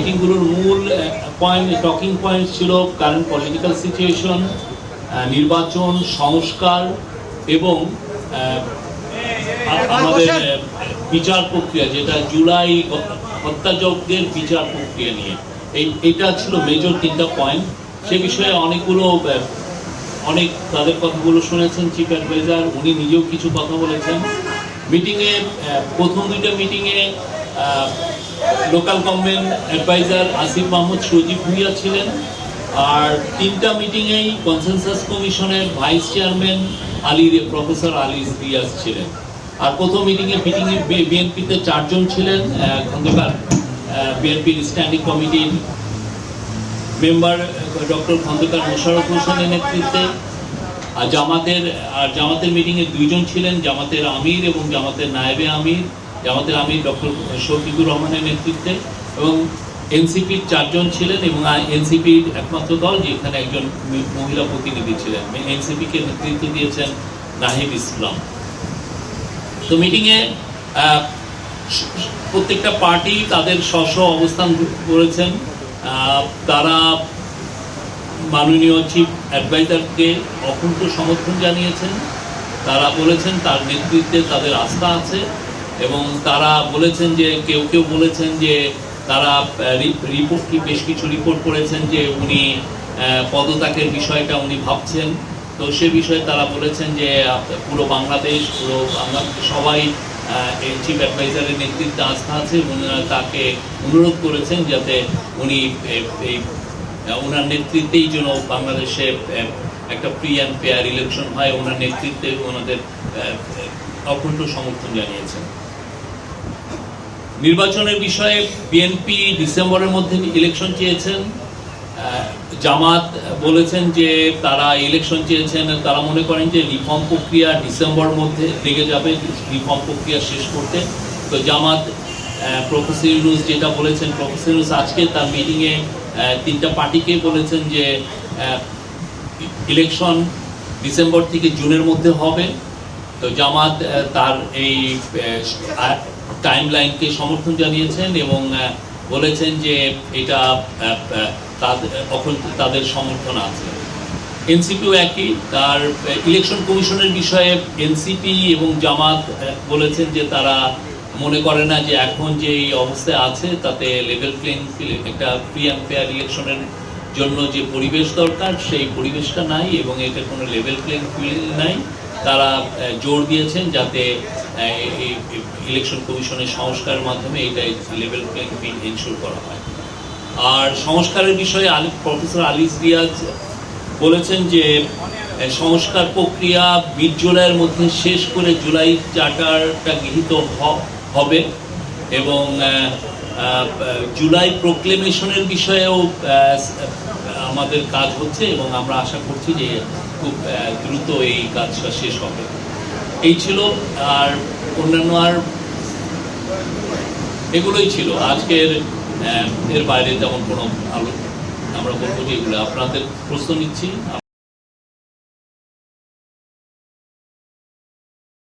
মিটিংগুলোর মূল talking point ছিল current political situation, নির্বাচন, সংস্কার এবং আমাদের বিচার প্রক্রিয়া, যেটা জুলাই হত্যাযজ্ঞের বিচার প্রক্রিয়া নিয়ে। এটা ছিল মেজর 3টা পয়েন্ট। সে বিষয়ে অনেক তাদের কথাগুলো শুনেছেন চিফ অ্যাডভাইজার, উনি নিজেও কিছু কথা বলেছেন। মিটিংয়ে প্রথম 2টা মিটিংয়ে local government adviser Asif Mahmud Sajib Bhuiyan ছিলেন, আর 3টা মিটিংয়েই কনসেনসাস কমিশনের vice chairman professor Ali Riaz ছিলেন। আর প্রথম মিটিংয়ে বিএনপিতে 4 জন ছিলেন, খন্দকার বিএনপির স্ট্যান্ডিং কমিটির মেম্বার ডক্টর খন্দকার মোশাররফ হোসেনের নেতৃত্বে। আর জামাতের মিটিংয়ে 2 জন ছিলেন, জামাতের আমির এবং জামাতের নায়েবে আমির। জামাতের আমির ডক্টর শফিকুর রহমানের নেতৃত্বে, এবং এনসিপির 4 জন ছিলেন, এবং এনসিপির একমাত্র দল যেখানে একজন মহিলা প্রতিনিধি ছিলেন। এনসিপিকে নেতৃত্ব দিয়েছেন নাহিদ ইসলাম। তো মিটিংয়ে প্রত্যেকটা পার্টি তাদের স্ব অবস্থান করেছেন। তারা মাননীয় চিফ অ্যাডভাইজারকে অকুণ্ঠ সমর্থন জানিয়েছেন। তারা বলেছেন তার নেতৃত্বে তাদের আস্থা আছে, এবং তারা বলেছেন যে কেউ বলেছেন যে তারা বেশ কিছু রিপোর্ট করেছেন যে উনি পদত্যাগের বিষয়টা উনি ভাবছেন। তো সে বিষয়ে তারা বলেছেন যে পুরো বাংলাদেশ সবাই চিফ অ্যাডভাইজারের নেতৃত্বে আস্থা আছে, এবং তাকে অনুরোধ করেছেন যাতে উনি ওনার নেতৃত্বেই যেন বাংলাদেশে একটা ফ্রি অ্যান্ড ফেয়ার ইলেকশন হয়, ওনার নেতৃত্বে ওনাদের অকুণ্ঠ সমর্থন জানিয়েছেন। নির্বাচনের বিষয়ে বিএনপি ডিসেম্বরের মধ্যে ইলেকশন চেয়েছেন। জামাত বলেছেন যে তারা ইলেকশন চেয়েছেন, তারা মনে করেন যে রিফর্ম প্রক্রিয়া ডিসেম্বর মধ্যে লেগে যাবে রিফর্ম প্রক্রিয়া শেষ করতে। তো জামাত প্রফেসর ইউনূস যেটা বলেছেন, প্রফেসর ইউনূস আজকে তার মিটিংয়ে 3টা পার্টিকে বলেছেন যে ইলেকশন ডিসেম্বর থেকে জুনের মধ্যে হবে। তো জামাত তার এই টাইম লাইনকে সমর্থন জানিয়েছেন এবং বলেছেন যে এটা তাদের সমর্থন আছে। এনসিপিও একই, তার ইলেকশন কমিশনের বিষয়ে এনসিপি এবং জামাত বলেছেন যে তারা মনে করে না যে এখন যে এই অবস্থায় আছে তাতে লেভেল প্লেইং ফিল্ড, একটা ফ্রি অ্যান্ড ফেয়ার ইলেকশনের জন্য যে পরিবেশ দরকার সেই পরিবেশটা নাই, এবং এটা কোনো লেভেল প্লেইং ফিল্ড নাই। তারা জোর দিয়েছেন যাতে ইলেকশন কমিশনের সংস্কারের মাধ্যমে এটা লেভেল প্লেইং ফিল্ড এনশিওর করা হয়। আর সংস্কারের বিষয়ে প্রফেসর আলী রিয়াজ বলেছেন যে সংস্কার প্রক্রিয়া মিড-জুলাইয়ের মধ্যে শেষ করে জুলাই চার্টারটা গৃহীত হবে, এবং জুলাই প্রোক্লেমেশনের বিষয়েও আমাদের কাজ হচ্ছে, এবং আমরা আশা করছি যে খুব দ্রুত এই কাজটা শেষ হবে। এই ছিল, আর অন্যান্য আর এগুলোই ছিল আজকের। এর বাইরে তেমন কোনো আমরা বলবো যে এগুলো আপনাদের প্রশ্ন নিচ্ছি।